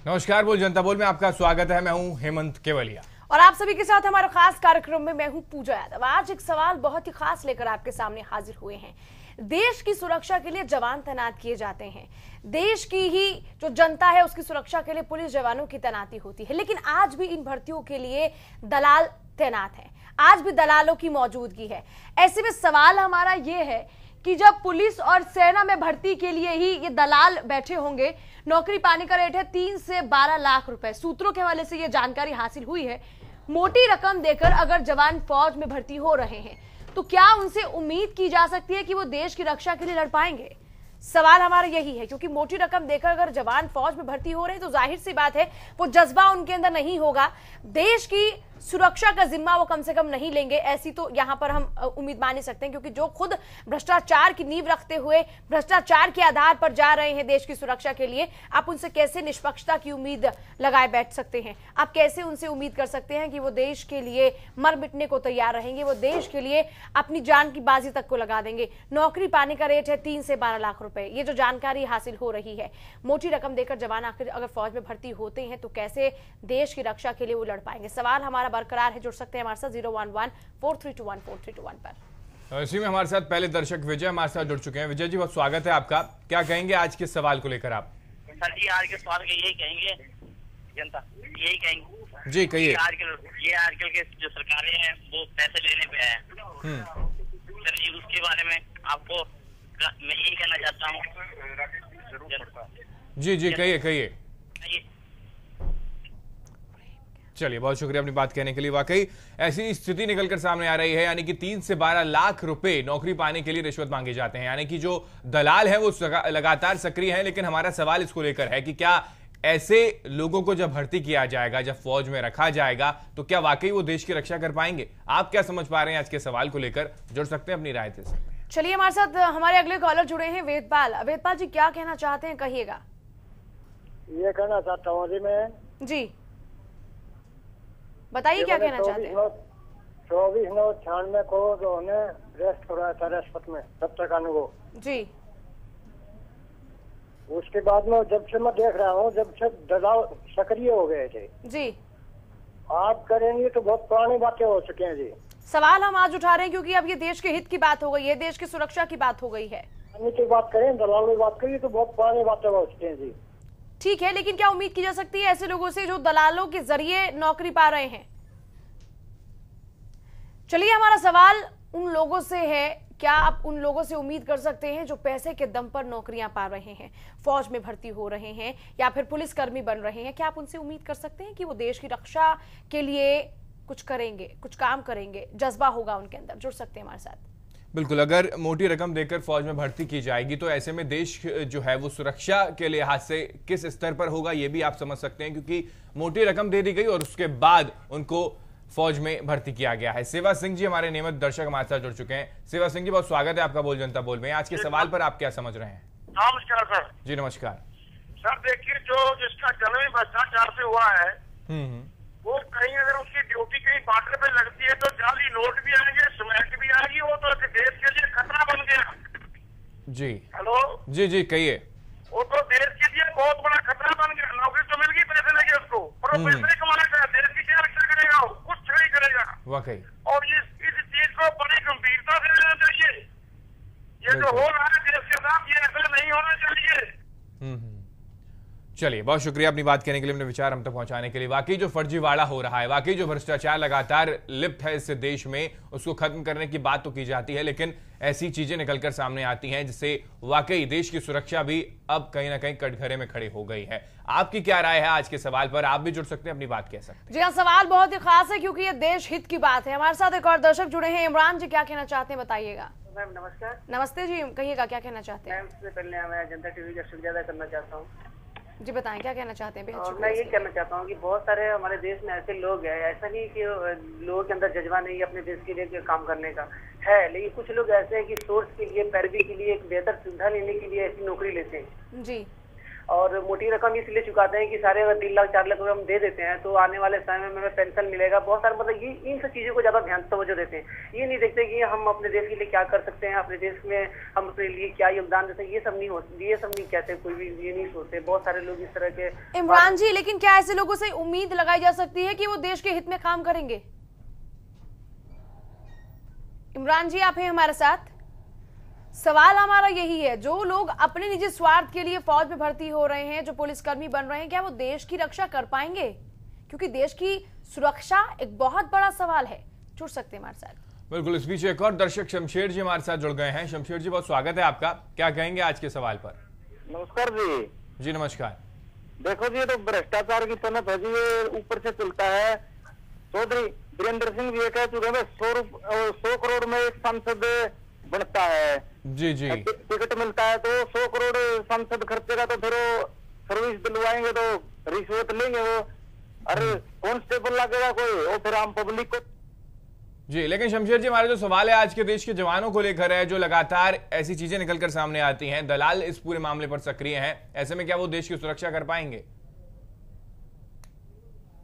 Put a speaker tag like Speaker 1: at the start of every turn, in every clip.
Speaker 1: नमस्कार, बोल जनता बोल में आपका स्वागत है। मैं हूं हेमंत केवलिया
Speaker 2: और आप सभी के साथ हमारे खास कार्यक्रम में मैं हूं पूजा यादव। आज एक सवाल बहुत ही खास लेकर आपके सामने हाजिर हुए हैं। देश की सुरक्षा के लिए जवान तैनात किए जाते हैं, देश की ही जो जनता है उसकी सुरक्षा के लिए पुलिस जवानों की तैनाती होती है, लेकिन आज भी इन भर्तियों के लिए दलाल तैनात हैं, आज भी दलालों की मौजूदगी है। ऐसे में सवाल हमारा ये है कि जब पुलिस और सेना में भर्ती के लिए ही ये दलाल बैठे होंगे, नौकरी पाने का रेट है 3 से 12 लाख रुपए। सूत्रों के हवाले से ये जानकारी हासिल हुई है। मोटी रकम देकर अगर जवान फौज में भर्ती हो रहे हैं तो क्या उनसे उम्मीद की जा सकती है कि वो देश की रक्षा के लिए लड़ पाएंगे? सवाल हमारा यही है, क्योंकि मोटी रकम देकर अगर जवान फौज में भर्ती हो रहे हैं तो जाहिर सी बात है वो जज्बा उनके अंदर नहीं होगा, देश की सुरक्षा का जिम्मा वो कम से कम नहीं लेंगे। ऐसी तो यहां पर हम उम्मीद मान ही सकते हैं, क्योंकि जो खुद भ्रष्टाचार की नींव रखते हुए भ्रष्टाचार के आधार पर जा रहे हैं देश की सुरक्षा के लिए, आप उनसे कैसे निष्पक्षता की उम्मीद लगाए बैठ सकते हैं? आप कैसे उनसे उम्मीद कर सकते हैं कि वो देश के लिए मर मिटने को तैयार रहेंगे, वो देश के लिए अपनी जान की बाजी तक को लगा देंगे? नौकरी पाने का रेट है 3 से 12 लाख रुपए। ये जो जानकारी हासिल हो रही है, मोटी रकम देकर जवान आखिर अगर फौज में भर्ती होते हैं तो कैसे देश की रक्षा के लिए वो लड़ पाएंगे? सवाल हमारा बरकरार है। जुड़ सकते हैं हमारे साथ 011-4321-4321 पर।
Speaker 1: इसी में हमारे साथ पहले दर्शक विजय हमारे साथ जुड़ चुके हैं। विजय जी, बहुत स्वागत है आपका। क्या कहेंगे आज के सवाल को लेकर आप?
Speaker 3: सर जी, आज के सवाल के यही कहेंगे, जनता यही कहेंगे
Speaker 1: जी, कहिए।
Speaker 3: आजकल के जो सरकारें हैं वो पैसे लेने पे है सर जी, उसके बारे में आपको मैं यही कहना चाहता हूँ।
Speaker 1: जी जी, कहिए। चलिए, बहुत शुक्रिया अपनी बात कहने के लिए। वाकई ऐसी स्थिति निकलकर सामने आ रही है, यानी कि 3 से 12 लाख रुपए नौकरी पाने के लिए रिश्वत मांगे जाते हैं। यानी कि जो दलाल हैं वो लगातार सक्रिय हैं। लेकिन हमारा सवाल इसको लेकर है कि क्या ऐसे लोगों को जब भर्ती किया जाएगा, जब फौज में रखा जाएगा, तो क्या वाकई वो देश की रक्षा कर पाएंगे? आप क्या समझ पा रहे हैं आज के सवाल को लेकर? जुड़ सकते हैं, अपनी राय दे सकते हैं।
Speaker 2: चलिए, हमारे साथ हमारे अगले कॉलर जुड़े हैं वेदपाल। वेदपाल जी, क्या कहना चाहते हैं, कहिएगा।
Speaker 4: ये कहना चाहता हूँ जी, मैं
Speaker 2: जी बताइए क्या कहना चाहते हैं।
Speaker 4: 24/9/96 को उन्होंने अरेस्ट कराया था राजपथ में, तब तक को
Speaker 2: जी।
Speaker 4: उसके बाद में जब से मैं देख रहा हूँ, जब से दलाल सक्रिय हो गए थे
Speaker 2: जी।
Speaker 4: आप करेंगे तो बहुत पुरानी बातें हो चुकी हैं जी।
Speaker 2: सवाल हम आज उठा रहे हैं क्योंकि अब ये देश के हित की बात हो गई है, देश की सुरक्षा की बात हो गई है।
Speaker 4: की बात करें, दलाल की बात करिए तो बहुत पुरानी बातें हो चुकी हैं जी।
Speaker 2: ठीक है, लेकिन क्या उम्मीद की जा सकती है ऐसे लोगों से जो दलालों के जरिए नौकरी पा रहे हैं? चलिए, हमारा सवाल उन लोगों से है, क्या आप उन लोगों से उम्मीद कर सकते हैं जो पैसे के दम पर नौकरियां पा रहे हैं, फौज में भर्ती हो रहे हैं या फिर पुलिसकर्मी बन रहे हैं? क्या आप उनसे उम्मीद कर सकते हैं कि वो देश की रक्षा के लिए कुछ करेंगे, कुछ काम करेंगे, जज्बा होगा उनके अंदर? जुड़ सकते हैं हमारे साथ।
Speaker 1: बिल्कुल, अगर मोटी रकम देकर फौज में भर्ती की जाएगी तो ऐसे में देश जो है वो सुरक्षा के लिहाज से किस स्तर पर होगा ये भी आप समझ सकते हैं, क्योंकि मोटी रकम दे दी गई और उसके बाद उनको फौज में भर्ती किया गया है। सेवा सिंह जी हमारे नियमित दर्शक हमारे साथ जुड़ चुके हैं। सेवा सिंह जी, बहुत स्वागत है आपका बोल जनता बोल में। आज के सवाल पर आप क्या समझ रहे हैं?
Speaker 5: नमस्कार सर।
Speaker 1: जी नमस्कार
Speaker 5: सर, देखिए, जो जिसका जन्म ही भ्रष्टाचार से हुआ है, वो कहीं अगर उसकी ड्यूटी कहीं बॉर्डर पे लगती है तो जाली नोट भी आएंगे, स्मैक भी आएगी, वो तो देश के लिए खतरा बन गया।
Speaker 1: जी
Speaker 5: हेलो
Speaker 1: जी, कहिए।
Speaker 5: वो तो देश के लिए बहुत बड़ा खतरा बन गया। नौकरी तो मिल गई, पैसे लगे उसको, पर वो पैसे कमाएगा, देश की क्या रक्षा करेगा? वो कुछ नहीं करेगा।
Speaker 1: वाकई,
Speaker 5: और इस चीज को बड़ी गंभीरता से लेना चाहिए। ये जो हो रहा है देश के साथ, ये ऐसा नहीं होना चाहिए।
Speaker 1: चलिए, बहुत शुक्रिया अपनी बात कहने के लिए, अपने विचार हम तक पहुंचाने के लिए। वाकई जो फर्जीवाड़ा हो रहा है, वाकई जो भ्रष्टाचार लगातार लिप्त है इस देश में, उसको खत्म करने की बात तो की जाती है, लेकिन ऐसी चीजें निकलकर सामने आती हैं जिससे वाकई देश की सुरक्षा भी अब कहीं ना कहीं कटघरे में खड़ी हो गई है। आपकी क्या राय है आज के सवाल पर? आप भी जुड़ सकते हैं, अपनी बात कह सकते हैं।
Speaker 2: जी हाँ, सवाल बहुत ही खास है क्योंकि ये देश हित की बात है। हमारे साथ एक और दर्शक जुड़े हैं। इमरान जी, क्या कहना चाहते हैं, बताइएगा।
Speaker 6: मैम नमस्कार।
Speaker 2: नमस्ते जी, कहिएगा क्या कहना चाहते हैं।
Speaker 6: मैम, सबसे पहले मैं जनता टीवी का शुक्रिया अदा करना चाहता हूँ।
Speaker 2: जी बताएं, क्या कहना चाहते हैं।
Speaker 6: और मैं ये कहना चाहता हूँ कि बहुत सारे हमारे देश में ऐसे लोग हैं, ऐसा नहीं कि लोगों के अंदर जज्बा नहीं है अपने देश के लिए काम करने का है, लेकिन कुछ लोग ऐसे हैं कि सोर्स के लिए, पैरवी के लिए, एक बेहतर सुविधा लेने के लिए ऐसी नौकरी लेते हैं।
Speaker 2: जी।
Speaker 6: और मोटी रकम इसलिए चुकाते हैं कि सारे अगर 3 लाख 4 लाख रुपए हम दे देते हैं तो आने वाले समय में हमें पेंशन मिलेगा। बहुत सारे मतलब ये इन सब चीजों को ज्यादा ध्यान तवज्जो देते हैं। ये नहीं देखते कि हम अपने देश के लिए क्या कर सकते हैं, अपने देश में हम अपने लिए क्या योगदान देते हैं। ये सब नहीं कहते, कोई भी ये नहीं सोचते। बहुत सारे लोग इस तरह के।
Speaker 2: इमरान जी, लेकिन क्या ऐसे लोगों से उम्मीद लगाई जा सकती है कि वो देश के हित में काम करेंगे? इमरान जी, आप हैं हमारे साथ? सवाल हमारा यही है, जो लोग अपने निजी स्वार्थ के लिए फौज में भर्ती हो रहे हैं, जो पुलिसकर्मी बन रहे हैं, क्या वो देश की रक्षा कर पाएंगे? क्योंकि देश की सुरक्षा एक बहुत बड़ा सवाल है। जुड़ सकते हैं हमारे साथ।
Speaker 1: बिल्कुल। इस बीच एक और दर्शक शमशेर जी हमारे साथ जुड़ गए हैं। शमशेर जी, बहुत स्वागत है आपका। क्या कहेंगे आज के सवाल पर?
Speaker 5: नमस्कार जी।
Speaker 1: जी नमस्कार।
Speaker 5: देखो जी, ये तो भ्रष्टाचार की तनत है जी, ये ऊपर से चलता है। चौधरी वीरेंद्र सिंह जी कह चुके हैं 100 करोड़ में एक सांसद बनता है।
Speaker 1: जी जी।
Speaker 5: टिकट मिलता है तो 100 करोड़ सांसद खर्चेगा तो फिर वो सर्विस दिलवाएंगे तो रिश्वत लेंगे वो। अरे कांस्टेबल लगेगा कोई, वो फिर आम पब्लिक को।
Speaker 1: जी, लेकिन शमशेर जी, हमारा जो सवाल है आज के देश के जवानों को लेकर है, जो लगातार ऐसी चीजें निकलकर सामने आती हैं, दलाल इस पूरे मामले पर सक्रिय हैं, ऐसे में क्या वो देश की सुरक्षा कर पाएंगे?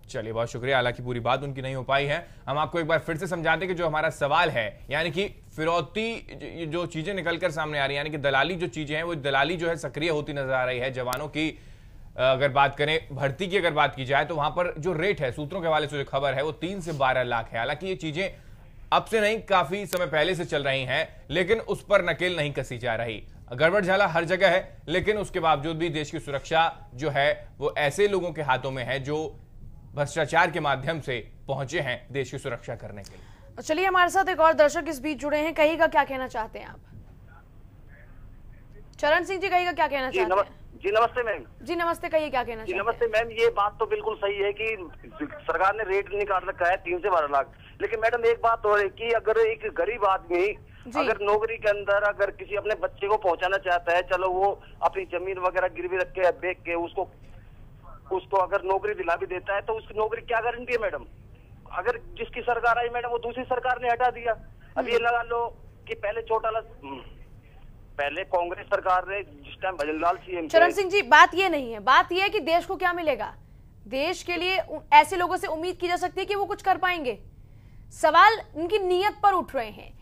Speaker 1: चलिए, बहुत शुक्रिया। हालांकि पूरी बात उनकी नहीं हो पाई है। हम आपको एक बार फिर से समझाते कि जो हमारा सवाल है, यानी कि फिरौती जो चीजें निकलकर सामने आ रही है, यानी कि दलाली जो चीजें हैं, वो दलाली जो है सक्रिय होती नजर आ रही है। जवानों की अगर बात करें, भर्ती की अगर बात की जाए तो वहां पर जो रेट है, सूत्रों के हवाले से जो खबर है, वो 3 से 12 लाख है। हालांकि ये चीजें अब से नहीं, काफी समय पहले से चल रही हैं, लेकिन उस पर नकेल नहीं कसी जा रही। गड़बड़ झाला हर जगह है, लेकिन उसके बावजूद भी देश की सुरक्षा जो है वो ऐसे लोगों के हाथों में है जो भ्रष्टाचार के माध्यम से पहुंचे हैं देश की सुरक्षा करने के लिए।
Speaker 2: चलिए, हमारे साथ एक और दर्शक इस बीच जुड़े हैं। कहिएगा, क्या कहना चाहते हैं आप? चरण सिंह जी, कहिएगा, क्या कहना चाहते हैं?
Speaker 5: जी नमस्ते मैम।
Speaker 2: जी नमस्ते, कहिए, क्या कहना चाहते हैं?
Speaker 5: नमस्ते मैम, ये बात तो बिल्कुल सही है कि सरकार ने रेट निकाल रखा है 3 से 12 लाख। लेकिन मैडम एक बात और है कि अगर एक गरीब आदमी अगर नौकरी के अंदर अगर किसी अपने बच्चे को पहुंचाना चाहता है, चलो वो अपनी जमीन वगैरह गिरवी रख के बेच के उसको अगर नौकरी दिला भी देता है तो उसकी नौकरी क्या गारंटी है मैडम? अगर जिसकी सरकार आई मैडम, वो दूसरी सरकार ने हटा दिया। अब ये लगा लो कि पहले कांग्रेस सरकार ने जिस टाइम भजनलाल सीएम।
Speaker 2: चरण सिंह जी, बात ये नहीं है, बात ये है कि देश को क्या मिलेगा। देश के लिए ऐसे लोगों से उम्मीद की जा सकती है कि वो कुछ कर पाएंगे। सवाल उनकी नीयत पर उठ रहे हैं,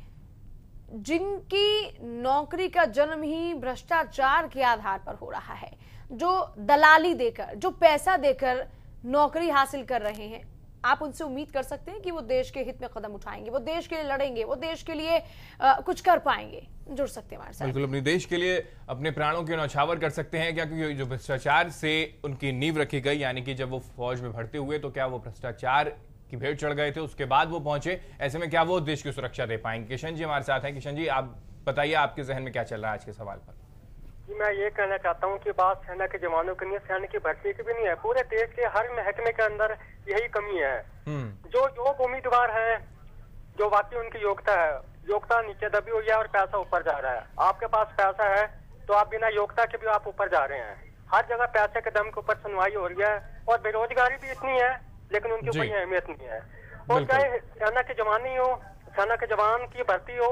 Speaker 2: जिनकी नौकरी का जन्म ही भ्रष्टाचार के आधार पर हो रहा है, जो दलाली देकर, जो पैसा देकर नौकरी हासिल कर रहे हैं। आप उनसे उम्मीद कर सकते हैं कि वो देश के हित में कदम उठाएंगे, वो देश के लिए लड़ेंगे, वो देश के लिए कुछ कर पाएंगे? जुड़ सकते हैं हमारे साथ।
Speaker 1: बिल्कुल, अपने देश के लिए अपने प्राणों के न्यौछावर कर सकते हैं क्या? क्योंकि जो भ्रष्टाचार से उनकी नींव रखी गई, यानी कि जब वो फौज में भर्ती हुए तो क्या वो भ्रष्टाचार की भेंट चढ़ गए थे, उसके बाद वो पहुंचे, ऐसे में क्या वो देश की सुरक्षा दे पाएंगे? किशन जी हमारे साथ हैं। किशन जी, आप बताइए, आपके जहन में क्या चल रहा है आज के सवाल पर?
Speaker 7: मैं ये कहना चाहता हूँ कि बात सेना के जवानों की नहीं है, सेना की भर्ती की भी नहीं है। पूरे देश के हर महकमे के अंदर यही कमी है। जो योग उम्मीदवार है, जो वाकई उनकी योग्यता नीचे दबी हुई है और पैसा ऊपर जा रहा है। आपके पास पैसा है तो आप बिना योग्यता के भी आप ऊपर जा रहे हैं। हर जगह पैसे के दम के ऊपर सुनवाई हो रही है और बेरोजगारी भी इतनी है, लेकिन उनकी कोई अहमियत नहीं है। और चाहे सेना के जवान ही हो, सेना के जवान की भर्ती हो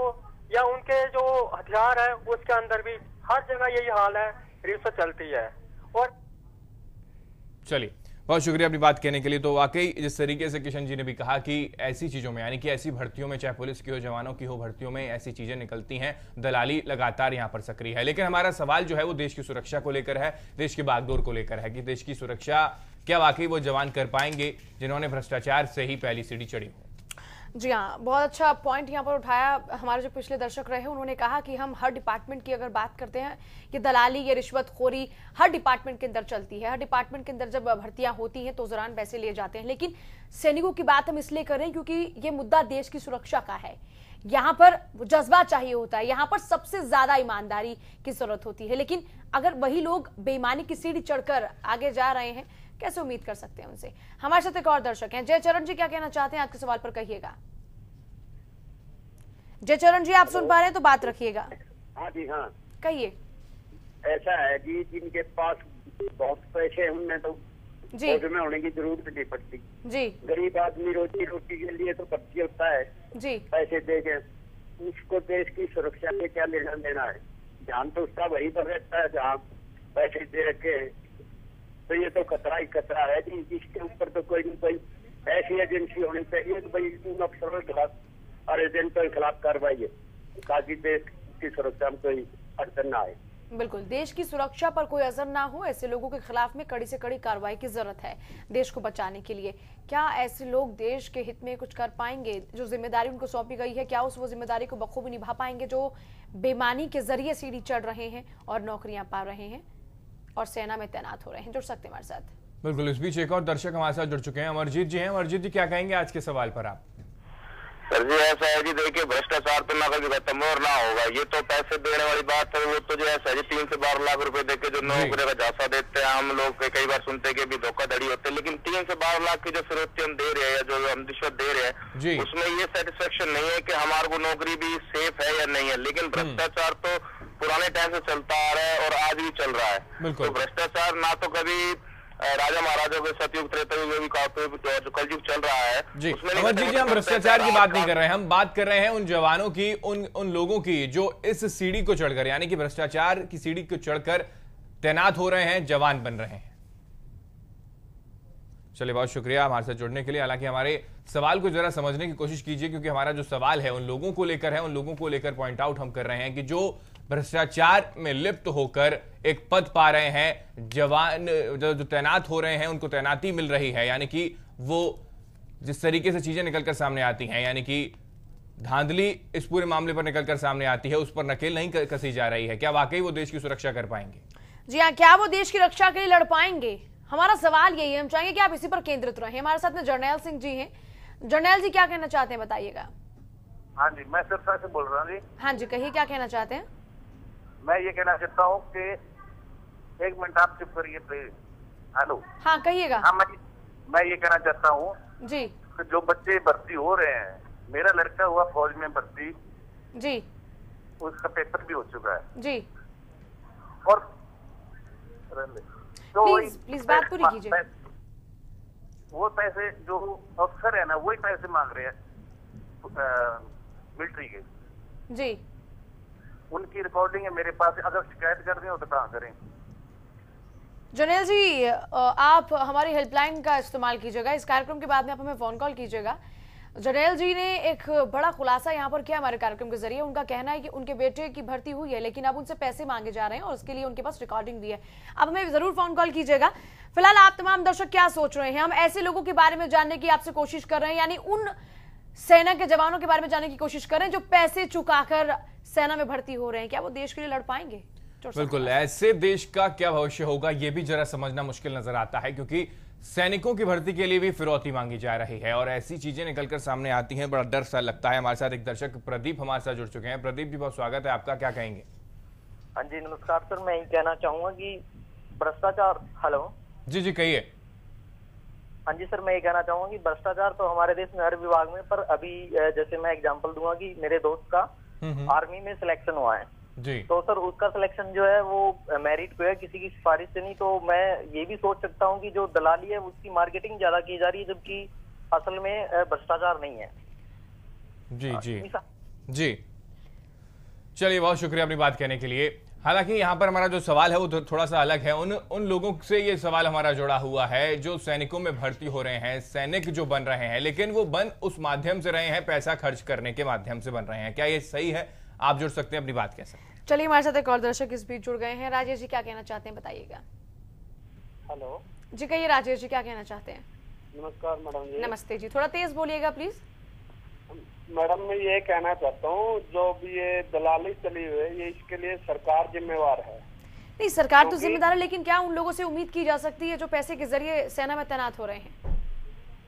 Speaker 7: या उनके जो हथियार है, उसके अंदर भी हर जगह यही हाल है, रिश्वत चलती है। और
Speaker 1: चलिए, बहुत शुक्रिया अपनी बात कहने के लिए। तो वाकई जिस तरीके से किशन जी ने भी कहा कि ऐसी चीजों में, यानी कि ऐसी भर्तियों में, चाहे पुलिस की हो, जवानों की हो, भर्तियों में ऐसी चीजें निकलती हैं, दलाली लगातार यहां पर सक्रिय है। लेकिन हमारा सवाल जो है वो देश की सुरक्षा को लेकर है, देश की बागडोर को लेकर है कि देश की सुरक्षा क्या वाकई वो जवान कर पाएंगे जिन्होंने भ्रष्टाचार से ही पहली सीढ़ी चढ़ी हो।
Speaker 2: जी हाँ, बहुत अच्छा पॉइंट यहाँ पर उठाया हमारे जो पिछले दर्शक रहे हैं। उन्होंने कहा कि हम हर डिपार्टमेंट की अगर बात करते हैं, ये दलाली, ये रिश्वतखोरी हर डिपार्टमेंट के अंदर चलती है। हर डिपार्टमेंट के अंदर जब भर्तियां होती हैं तो उस दौरान पैसे लिए जाते हैं। लेकिन सैनिकों की बात हम इसलिए कर रहे हैं क्योंकि ये मुद्दा देश की सुरक्षा का है। यहाँ पर जज्बा चाहिए होता है, यहाँ पर सबसे ज्यादा ईमानदारी की जरूरत होती है। लेकिन अगर वही लोग बेईमानी की सीढ़ी चढ़कर आगे जा रहे हैं, कैसे उम्मीद कर सकते हैं उनसे? हमारे साथ एक और दर्शक हैं। जय चरण जी, क्या कहना चाहते हैं? आपके सवाल पर कहिएगा। जय चरण जी, आप सुन पा रहे हैं तो बात रखिएगा।
Speaker 4: हाँ जी, हाँ
Speaker 2: कहिए।
Speaker 4: ऐसा है जी, जिनके पास बहुत पैसे हैं उनमें तो फौज में होने की जरूरत नहीं पड़ती
Speaker 2: जी।
Speaker 4: गरीब आदमी रोजी रोटी के लिए तो भर्ती होता है
Speaker 2: जी,
Speaker 4: पैसे दे के। उसको देश की सुरक्षा से क्या लेना देना है? ध्यान तो उसका वही पर रहता है जहाँ पैसे दे रखे तो ये तो खतरा ही खतरा है जी। इसके ऊपर तो कोई नहीं, कोई ऐसी एजेंसी होनी चाहिए कि भाई उन अफसरों के खिलाफ और एजेंटों के खिलाफ कार्रवाई है, ताकि देश की सुरक्षा में कोई अड़चन ना आए।
Speaker 2: बिल्कुल, देश की सुरक्षा पर कोई असर ना हो, ऐसे लोगों के खिलाफ में कड़ी से कड़ी कार्रवाई की जरूरत है देश को बचाने के लिए। क्या ऐसे लोग देश के हित में कुछ कर पाएंगे? जो जिम्मेदारी उनको सौंपी गई है, क्या उस वो जिम्मेदारी को बखूबी निभा पाएंगे जो बेईमानी के जरिए सीढ़ी चढ़ रहे हैं और नौकरियां पा रहे हैं और सेना में तैनात हो रहे हैं? जुड़ सकते हैं हमारे साथ।
Speaker 1: बिल्कुल, इस बीच एक और दर्शक हमारे साथ जुड़ चुके हैं, अमरजीत जी हैं। अमरजीत जी, क्या कहेंगे आज के सवाल पर आप?
Speaker 5: सर जी ऐसा है जी, देखिए भ्रष्टाचार तो ना कभी खत्म और ना होगा। ये तो पैसे देने वाली बात है, वो तो जो ऐसा है जी 3 से 12 लाख रुपए देके जो नौकरी का झांसा देते हैं, हम लोग कई बार सुनते हैं कि भी धोखाधड़ी होती है, लेकिन 3 से 12 लाख की जो फिरौती हम दे रहे हैं, जो हम रिश्वत दे रहे हैं, उसमें ये सेटिस्फेक्शन नहीं है कि हमारे को नौकरी भी सेफ है या नहीं है। लेकिन भ्रष्टाचार तो पुराने टाइम से चलता आ रहा है और आज भी चल रहा है। तो भ्रष्टाचार ना तो कभी राजा महाराजों के सतयुग त्रेतायुग में भी जो कलयुग चल रहा है
Speaker 1: जी। अमरजीत जी, हम भ्रष्टाचार की बात नहीं कर रहे हैं, हम बात कर रहे हैं उन जवानों की, उन लोगों की जो इस सीढ़ी को चढ़कर, यानी कि भ्रष्टाचार की सीढ़ी को चढ़कर तैनात हो रहे हैं, जवान बन रहे हैं। चलिए, बहुत शुक्रिया हमारे साथ जुड़ने के लिए। हालांकि हमारे सवाल को जरा समझने की कोशिश कीजिए, क्योंकि हमारा जो सवाल है उन लोगों को लेकर है, उन लोगों को लेकर पॉइंट आउट हम कर रहे हैं कि जो भ्रष्टाचार में लिप्त होकर एक पद पा रहे हैं, जवान जो तैनात हो रहे हैं, उनको तैनाती मिल रही है, यानी कि वो जिस तरीके से चीजें निकलकर सामने आती हैं, यानी कि धांधली इस पूरे मामले पर निकलकर सामने आती है, उस पर नकेल नहीं कसी जा रही है। क्या वाकई वो देश की सुरक्षा कर पाएंगे? जी हाँ, क्या वो देश की रक्षा के लिए लड़ पाएंगे? हमारा सवाल यही है, हम चाहेंगे कि आप इसी पर केंद्रित रहें। हमारे साथ में जर्नैल सिंह जी हैं। जर्नैल जी, क्या कहना चाहते हैं, बताइएगा।
Speaker 8: हाँ जी, मैं सिरसा से बोल रहा हूँ जी।
Speaker 2: हाँ जी, कहिए, क्या कहना चाहते हैं?
Speaker 8: मैं ये कहना चाहता हूँ कि 1 मिनट आप चुप करिए प्लीज। हेलो,
Speaker 2: हाँ कहिएगा।
Speaker 8: हाँ, मैं ये कहना चाहता हूँ
Speaker 2: जी
Speaker 8: कि जो बच्चे भर्ती हो रहे हैं, मेरा लड़का हुआ फौज में भर्ती
Speaker 2: जी,
Speaker 8: उसका पेपर भी हो चुका है
Speaker 2: जी।
Speaker 8: और तो
Speaker 2: प्लीज बात पूरी कीजिए।
Speaker 8: वो पैसे जो अफसर है ना, वही पैसे मांग रहे हैं मिलिट्री के
Speaker 2: जी।
Speaker 8: उनकी रिकॉर्डिंग है मेरे पास, अगर शिकायत कर रहे हो तो कहाँ करें?
Speaker 2: जर्नैल जी, आप हमारी हेल्पलाइन का इस्तेमाल कीजिएगा, इस कार्यक्रम के बाद में आप हमें फोन कॉल कीजिएगा। जर्नैल जी ने एक बड़ा खुलासा यहाँ पर किया हमारे कार्यक्रम के जरिए। उनका कहना है कि उनके बेटे की भर्ती हुई है, लेकिन अब उनसे पैसे मांगे जा रहे हैं और उसके लिए उनके पास रिकॉर्डिंग भी है। आप हमें जरूर फोन कॉल कीजिएगा। फिलहाल आप तमाम दर्शक क्या सोच रहे हैं, हम ऐसे लोगों के बारे में जानने की आपसे कोशिश कर रहे हैं, यानी उन सेना के जवानों के बारे में जानने की कोशिश कर रहे हैं जो पैसे चुकाकर सेना में भर्ती हो रहे हैं। क्या वो देश के लिए लड़ पाएंगे? बिल्कुल, ऐसे देश का क्या भविष्य होगा ये भी जरा समझना मुश्किल नजर आता है, क्योंकि सैनिकों की भर्ती के लिए भी फिरौती मांगी जा रही है और ऐसी चीजें निकलकर सामने आती हैं, बड़ा डर सा लगता है। हमारे साथ एक दर्शक प्रदीप हमारे साथ जुड़ चुके हैं। प्रदीप जी, बहुत स्वागत है आपका, क्या कहेंगे?
Speaker 9: हाँ जी, नमस्कार सर। मैं ये कहना चाहूंगा कि भ्रष्टाचार, हेलो
Speaker 1: जी जी कहिए।
Speaker 9: हाँ जी सर, मैं ये कहना चाहूंगा कि भ्रष्टाचार तो हमारे देश में हर विभाग में, पर अभी जैसे मैं एग्जांपल दूंगा कि मेरे दोस्त का आर्मी में सिलेक्शन हुआ है
Speaker 1: जी,
Speaker 9: तो सर उसका सिलेक्शन जो है वो मेरिट पे है, किसी की सिफारिश से नहीं। तो मैं ये भी सोच सकता हूँ कि जो दलाली है उसकी मार्केटिंग ज्यादा की जा रही है, जबकि असल में भ्रष्टाचार नहीं है।
Speaker 1: जी जी जी, चलिए, बहुत शुक्रिया अपनी बात कहने के लिए। हालांकि यहाँ पर हमारा जो सवाल है वो थोड़ा सा अलग है। उन लोगों से ये सवाल हमारा जुड़ा हुआ है जो सैनिकों में भर्ती हो रहे हैं, सैनिक जो बन रहे हैं, लेकिन वो बन उस माध्यम से रहे हैं, पैसा खर्च करने के माध्यम से बन रहे हैं। क्या ये सही है? आप जुड़ सकते हैं, अपनी बात कह सकते हैं। चलिए, हमारे साथ एक और दर्शक इस बीच जुड़ गए हैं। राजेश जी, क्या कहना चाहते हैं, बताइएगा।
Speaker 10: हेलो
Speaker 2: जी कहिए राजेश जी, क्या कहना चाहते हैं?
Speaker 10: नमस्कार मैडम जी।
Speaker 2: नमस्ते जी, थोड़ा तेज बोलिएगा प्लीज।
Speaker 10: मैडम, मैं ये कहना चाहता हूँ, जो भी ये दलाली चली हुई है, ये इसके लिए सरकार जिम्मेवार है।
Speaker 2: नहीं, सरकार तो जिम्मेदार है, लेकिन क्या उन लोगों से उम्मीद की जा सकती है जो पैसे के जरिए सेना में तैनात हो रहे हैं?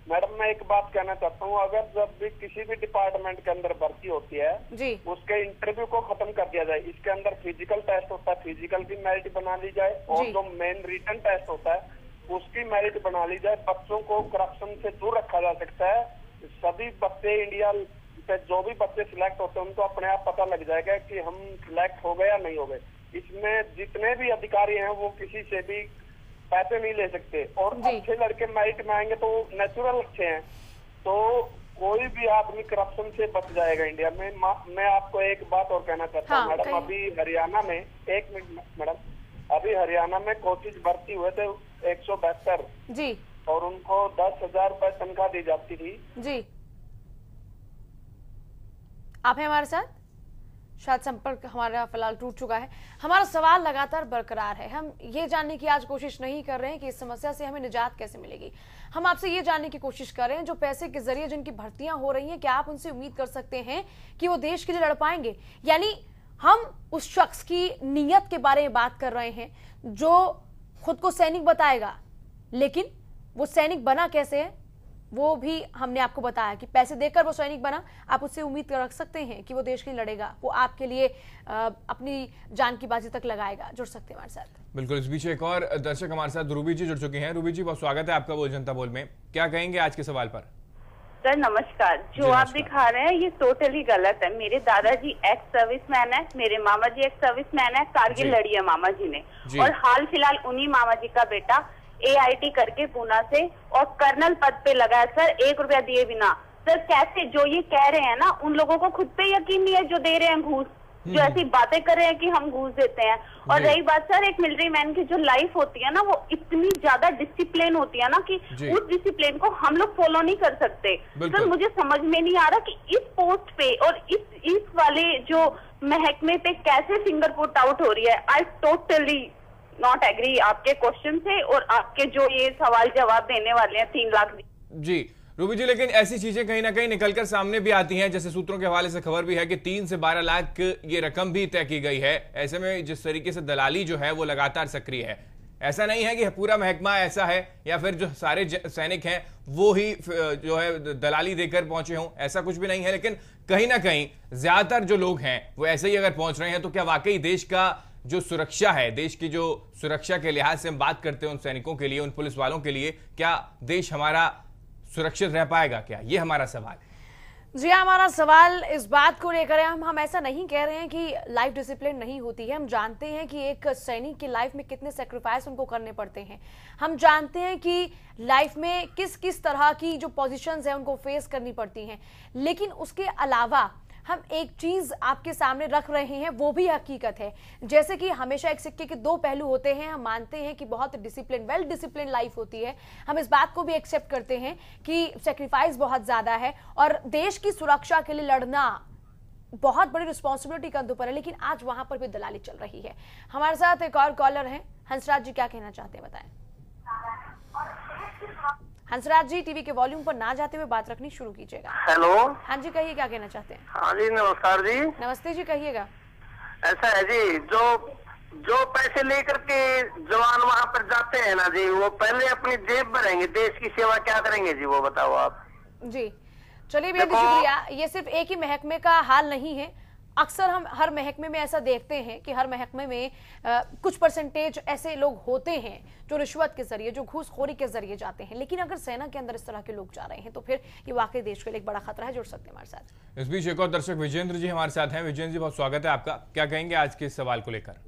Speaker 10: मैडम, मैं एक बात कहना चाहता हूँ, अगर जब भी किसी भी डिपार्टमेंट के अंदर भर्ती होती है
Speaker 2: जी,
Speaker 10: उसके इंटरव्यू को खत्म कर दिया जाए। इसके अंदर फिजिकल टेस्ट होता है, फिजिकल की मेरिट बना ली जाए, और जो मेन रिटन टेस्ट होता है उसकी मेरिट बना ली जाए। बच्चों को करप्शन से दूर रखा जा सकता है। सभी बच्चे इंडिया से जो भी बच्चे सिलेक्ट होते हैं उनको अपने आप पता लग जाएगा कि हम सिलेक्ट हो गए या नहीं हो गए। इसमें जितने भी अधिकारी हैं वो किसी से भी पैसे नहीं ले सकते, और अच्छे लड़के मेरिट में आएंगे तो नेचुरल अच्छे हैं, तो कोई भी आदमी करप्शन से बच जाएगा इंडिया में। मैं आपको एक बात और कहना चाहता हूँ मैडम, अभी हरियाणा में, एक मिनट मैडम, अभी हरियाणा में कोचिज भर्ती हुए थे 172
Speaker 2: जी,
Speaker 10: और उनको 10,000 रुपए तनख्वाह दी जाती थी
Speaker 2: जी। आप हैं हमारे साथ? शायद संपर्क हमारा फिलहाल टूट चुका है। हमारा सवाल लगातार बरकरार है। हम ये जानने की आज कोशिश नहीं कर रहे हैं कि इस समस्या से हमें निजात कैसे मिलेगी। हम आपसे ये जानने की कोशिश कर रहे हैं जो पैसे के जरिए जिनकी भर्तियां हो रही हैं, क्या आप उनसे उम्मीद कर सकते हैं कि वो देश के लिए लड़ पाएंगे? यानी हम उस शख्स की नीयत के बारे में बात कर रहे हैं जो खुद को सैनिक बताएगा, लेकिन वो सैनिक बना कैसे है वो भी हमने आपको बताया कि पैसे देकर वो सैनिक बना। आप उससे उम्मीद रख सकते हैं कि वो देश के लिए लड़ेगा, वो आपके लिए अपनी जान की बाजी तक लगाएगा। जुड़ सकते हैं हमारे साथ।
Speaker 1: बिल्कुल। इस बीच एक और दर्शक हमारे साथ रूबी जी जुड़ चुके हैं। रूबी जी, बहुत स्वागत है आपका बोल जनता बोल में। क्या कहेंगे आज के सवाल पर?
Speaker 11: सर नमस्कार। जो आप दिखा रहे हैं ये टोटली गलत है। मेरे दादाजी एक्स सर्विसमैन है, मेरे मामा जी एक्स सर्विसमैन है, कारगिल लड़ी है मामा जी ने, और हाल फिलहाल उन्हीं मामा जी का बेटा AIT करके पूना से और कर्नल पद पे लगा है सर, 1 रुपया दिए बिना। सर कैसे जो ये कह रहे हैं ना, उन लोगों को खुद पे यकीन नहीं है जो दे रहे हैं घूस, जो ऐसी बातें कर रहे हैं कि हम घूस देते हैं। और रही बात सर, एक मिलिट्री मैन की जो लाइफ होती है ना, वो इतनी ज्यादा डिसिप्लिन होती है ना कि उस डिसिप्लिन को हम लोग फॉलो नहीं कर सकते। सर मुझे समझ में नहीं आ रहा कि इस पोस्ट पे और इस वाले जो महकमे पे कैसे फिंगर पुट आउट हो रही है। आई टोटली नॉट एग्री आपके क्वेश्चन से और आपके जो ये सवाल जवाब देने वाले हैं 3 लाख
Speaker 1: जी। रूबी जी, लेकिन ऐसी चीजें कहीं ना कहीं निकलकर सामने भी आती हैं, जैसे सूत्रों के हवाले से खबर भी है कि 3 से 12 लाख ये रकम भी तय की गई है। ऐसे में जिस तरीके से दलाली जो है वो लगातार सक्रिय है, ऐसा नहीं है कि पूरा महकमा ऐसा है या फिर जो सारे सैनिक हैं वो ही जो है दलाली देकर पहुंचे हों, ऐसा कुछ भी नहीं है। लेकिन कहीं ना कहीं ज्यादातर जो लोग हैं वो ऐसे ही अगर पहुंच रहे हैं, तो क्या वाकई देश का जो सुरक्षा है, देश की जो सुरक्षा के लिहाज से हम बात करते हैं उन सैनिकों के लिए, उन पुलिस वालों के लिए, क्या देश हमारा सुरक्षित रह पाएगा? क्या ये हमारा सवाल है।
Speaker 2: जी, हमारा सवाल इस बात को लेकर है। हम ऐसा नहीं कह रहे हैं कि लाइफ डिसिप्लिन नहीं होती है। हम जानते हैं कि एक सैनिक की लाइफ में कितने सेक्रीफाइस उनको करने पड़ते हैं। हम जानते हैं कि लाइफ में किस किस तरह की जो पोजीशंस हैं उनको फेस करनी पड़ती हैं। लेकिन उसके अलावा हम एक चीज आपके सामने रख रहे हैं, वो भी हकीकत है। जैसे कि हमेशा एक सिक्के के 2 पहलू होते हैं। हम मानते हैं कि बहुत डिसिप्लिन, वेल डिसिप्लिन लाइफ होती है। हम इस बात को भी एक्सेप्ट करते हैं कि सेक्रीफाइस बहुत ज्यादा है और देश की सुरक्षा के लिए लड़ना बहुत बड़ी रिस्पॉन्सिबिलिटी कंधों पर है। लेकिन आज वहां पर भी दलाली चल रही है। हमारे साथ एक और कॉलर है, हंसराज जी, क्या कहना चाहते हैं बताएं। हंसराज जी, टीवी के वॉल्यूम पर ना जाते हुए बात रखनी शुरू कीजिएगा।
Speaker 12: हेलो।
Speaker 2: हाँ जी, कहिए क्या कहना चाहते हैं।
Speaker 12: हाँ जी, नमस्कार जी।
Speaker 2: नमस्ते जी, कहिएगा।
Speaker 12: ऐसा है जी, जो पैसे लेकर के जवान वहाँ पर जाते हैं ना जी, वो पहले अपनी जेब भरेंगे, देश की सेवा क्या करेंगे जी, वो बताओ आप जी।
Speaker 2: चलिए बेहद शुक्रिया। ये सिर्फ एक ही महकमे का हाल नहीं है। अक्सर हम हर महकमे में ऐसा देखते हैं कि हर महकमे में कुछ परसेंटेज ऐसे लोग होते हैं जो रिश्वत के जरिए, जो घूसखोरी के जरिए जाते हैं। लेकिन अगर सेना के अंदर इस तरह के लोग जा रहे हैं तो फिर ये वाकई देश के लिए एक बड़ा खतरा है। जुड़ सकते हैं हमारे साथ।
Speaker 1: इस बीच एक और दर्शक विजेंद्र जी हमारे साथ हैं। विजेंद्र जी, बहुत स्वागत है आपका। क्या कहेंगे आज के इस सवाल को लेकर?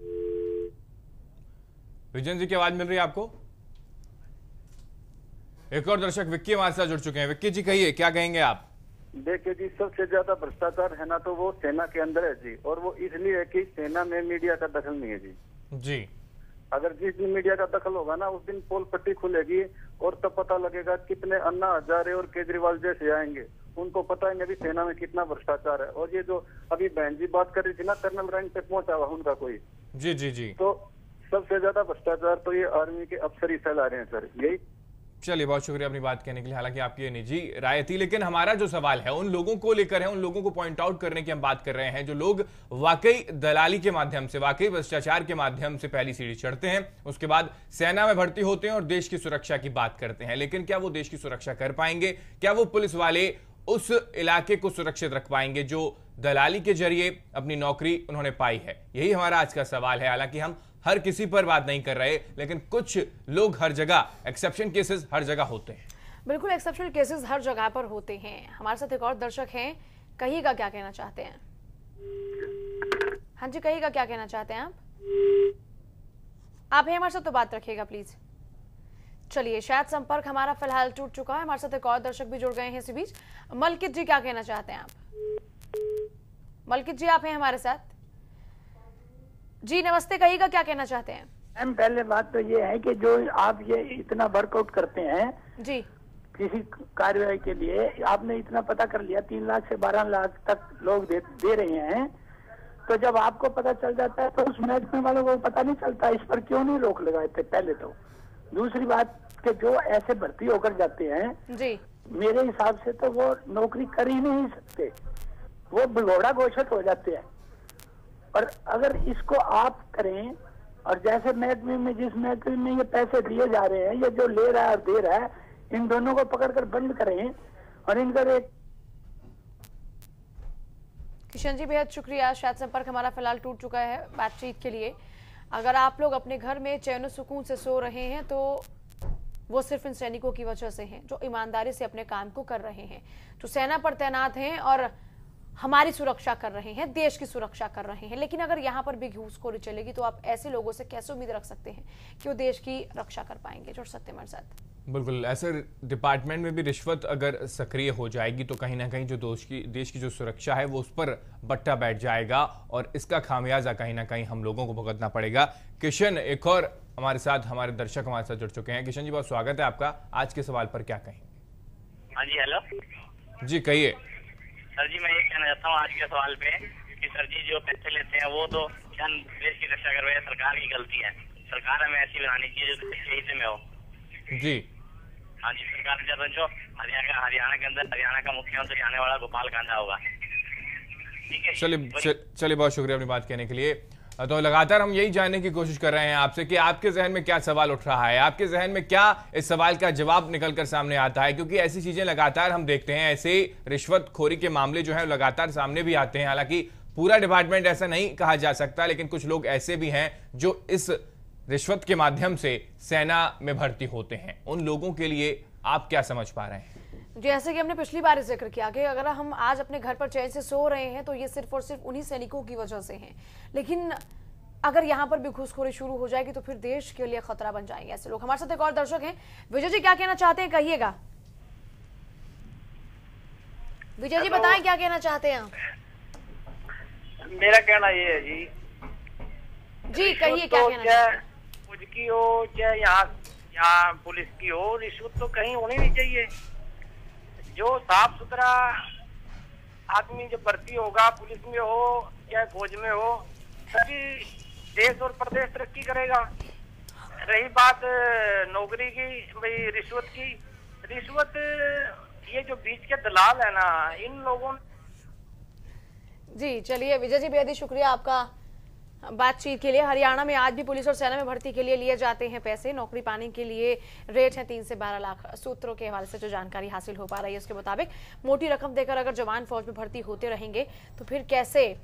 Speaker 1: विजेंद्र जी की आवाज मिल रही है आपको? एक और दर्शक विक्की हमारे साथ जुड़ चुके हैं। विक्की जी, कहिए क्या कहेंगे आप?
Speaker 13: देखिए जी, सबसे ज्यादा भ्रष्टाचार है ना तो वो सेना के अंदर है जी, और वो इसलिए है कि सेना में मीडिया का दखल नहीं है जी। अगर जिस दिन मीडिया का दखल होगा ना, उस दिन पोल पट्टी खुलेगी और तब पता लगेगा कितने अन्ना हजारे और केजरीवाल जैसे आएंगे। उनको पता है अभी सेना में कितना भ्रष्टाचार है। और ये जो अभी बहन जी बात कर रही थी ना, कर्नल रैंक पे पहुंचा हुआ उनका कोई, जी, तो सबसे ज्यादा भ्रष्टाचार तो ये आर्मी के अफसर ही फैला रहे हैं सर। यही।
Speaker 1: चलिए, बहुत शुक्रिया अपनी बात कहने के लिए। हालांकि आपकी ये निजी राय थी, लेकिन हमारा जो सवाल है उन लोगों को लेकर है, उन लोगों को पॉइंट आउट करने की हम बात कर रहे हैं जो लोग वाकई दलाली के माध्यम से, वाकई भ्रष्टाचार के माध्यम से पहली सीढ़ी चढ़ते हैं, उसके बाद सेना में भर्ती होते हैं और देश की सुरक्षा की बात करते हैं। लेकिन क्या वो देश की सुरक्षा कर पाएंगे? क्या वो पुलिस वाले उस इलाके को सुरक्षित रख पाएंगे जो दलाली के जरिए अपनी नौकरी उन्होंने पाई है? यही हमारा आज का सवाल है। हालांकि हम हर किसी पर बात नहीं कर रहे, लेकिन कुछ लोग हर जगह, एक्सेप्शन केसेस हर जगह होते हैं।
Speaker 2: बिल्कुल, एक्सेप्शनल केसेस हर जगह पर होते हैं। हमारे साथ एक और दर्शक हैं, कहिएगा क्या कहना चाहते हैं। हाँ जी, कहिएगा क्या कहना चाहते हैं आप हैं हमारे साथ तो बात रखिएगा प्लीज। चलिए, शायद संपर्क हमारा फिलहाल टूट चुका है। हमारे साथ एक और दर्शक भी जुड़ गए हैं इसी बीच। मलकित जी, क्या कहना चाहते हैं आप? मलकित जी, आप हैं हमारे साथ जी। नमस्ते, कहिएगा क्या कहना चाहते हैं।
Speaker 14: मैम पहले बात तो ये है कि जो आप ये इतना वर्कआउट करते हैं
Speaker 2: जी
Speaker 14: किसी कार्यवाही के लिए, आपने इतना पता कर लिया 3 लाख से 12 लाख तक लोग दे रहे हैं, तो जब आपको पता चल जाता है तो उस महकमे वालों को पता नहीं चलता, इस पर क्यों नहीं रोक लगाए थे पहले? तो दूसरी बात कि जो ऐसे भर्ती होकर जाते हैं
Speaker 2: जी, मेरे
Speaker 14: हिसाब से तो वो नौकरी कर ही नहीं सकते, वो भगोड़ा घोषित हो जाते हैं। और अगर इसको आप करें और जैसे महकमे में जिस महकमे में ये पैसे दिए जा रहे हैं, ये जो ले रहा है और दे रहा है, इन दोनों को पकड़कर बंद करें और इनका एक।
Speaker 2: किशन जी बेहद शुक्रिया, शायद संपर्क हमारा फिलहाल टूट चुका है बातचीत के लिए। अगर आप लोग अपने घर में चैन सुकून से सो रहे हैं तो वो सिर्फ इन सैनिकों की वजह से हैं जो ईमानदारी से अपने काम को कर रहे हैं, जो सेना पर तैनात हैं और हमारी सुरक्षा कर रहे हैं, देश की सुरक्षा कर रहे हैं। लेकिन अगर यहाँ पर भी घूसखोरी चलेगी तो आप ऐसे लोगों से कैसे उम्मीद रख सकते हैं कि वो देश की रक्षा कर पाएंगे? जुड़ सकते हैं हमारे साथ।
Speaker 1: बिल्कुल, ऐसे डिपार्टमेंट में भी रिश्वत अगर सक्रिय हो जाएगी तो कहीं ना कहीं जो देश की जो सुरक्षा है वो उस पर बट्टा बैठ जाएगा और इसका खामियाजा कहीं ना कहीं हम लोगों को भुगतना पड़ेगा। किशन एक और हमारे साथ, हमारे दर्शक हमारे साथ जुड़ चुके हैं। किशन जी बहुत स्वागत है आपका, आज के सवाल पर क्या कहेंगे?
Speaker 3: हाँ जी, हेलो
Speaker 1: जी कहिए।
Speaker 3: सर जी, मैं ये कहना चाहता हूँ आज के सवाल पे कि सर जी जो पैसे लेते हैं वो तो देश की रक्षा कर रहे हैं, सरकार की गलती है। सरकार हमें ऐसी बनानी चाहिए जो हिस्से में हो।
Speaker 1: जी
Speaker 3: हाँ जी, सरकार जो हरियाणा के अंदर हरियाणा का मुख्यमंत्री आने वाला गोपाल कांडा होगा। ठीक है,
Speaker 1: चलिए बहुत शुक्रिया अपनी बात कहने के लिए। तो लगातार हम यही जानने की कोशिश कर रहे हैं आपसे कि आपके जहन में क्या सवाल उठ रहा है, आपके जहन में क्या इस सवाल का जवाब निकलकर सामने आता है, क्योंकि ऐसी चीजें लगातार हम देखते हैं, ऐसे रिश्वतखोरी के मामले जो है लगातार सामने भी आते हैं। हालांकि पूरा डिपार्टमेंट ऐसा नहीं कहा जा सकता, लेकिन कुछ लोग ऐसे भी हैं जो इस रिश्वत के माध्यम से सेना में भर्ती होते हैं। उन लोगों के लिए आप क्या समझ पा रहे हैं?
Speaker 2: जैसे कि हमने पिछली बार जिक्र किया कि अगर हम आज अपने घर पर चैन से सो रहे हैं तो ये सिर्फ और सिर्फ उन्हीं सैनिकों की वजह से हैं। लेकिन अगर यहाँ पर भी घूसखोरी शुरू हो जाएगी तो फिर देश के लिए खतरा बन जाएंगे ऐसे लोग। हमारे साथ एक और दर्शक हैं, विजय जी क्या कहना चाहते हैं, कहिएगा। विजय जी बताएं क्या कहना चाहते हैं।
Speaker 15: मेरा कहना ये है
Speaker 2: जी कहिए क्या कहना।
Speaker 15: फौज की हो चाहे यहाँ पुलिस की हो, रिश्वत तो कहीं होनी नहीं चाहिए। जो साफ सुथरा आदमी जो भर्ती होगा, पुलिस में हो चाहे फौज में हो, तभी देश और प्रदेश तरक्की करेगा। रही बात नौकरी की, भाई रिश्वत ये जो बीच के दलाल है ना, इन लोगों।
Speaker 2: जी चलिए विजय जी बेहद ही शुक्रिया आपका बातचीत के लिए। हरियाणा में आज भी पुलिस और सेना में भर्ती के लिए लिए जाते हैं पैसे। नौकरी पाने के लिए रेट है 3 से 12 लाख। सूत्रों के हवाले से जो जानकारी हासिल हो पा रही है उसके मुताबिक मोटी रकम देकर अगर जवान फौज में भर्ती होते रहेंगे तो फिर कैसे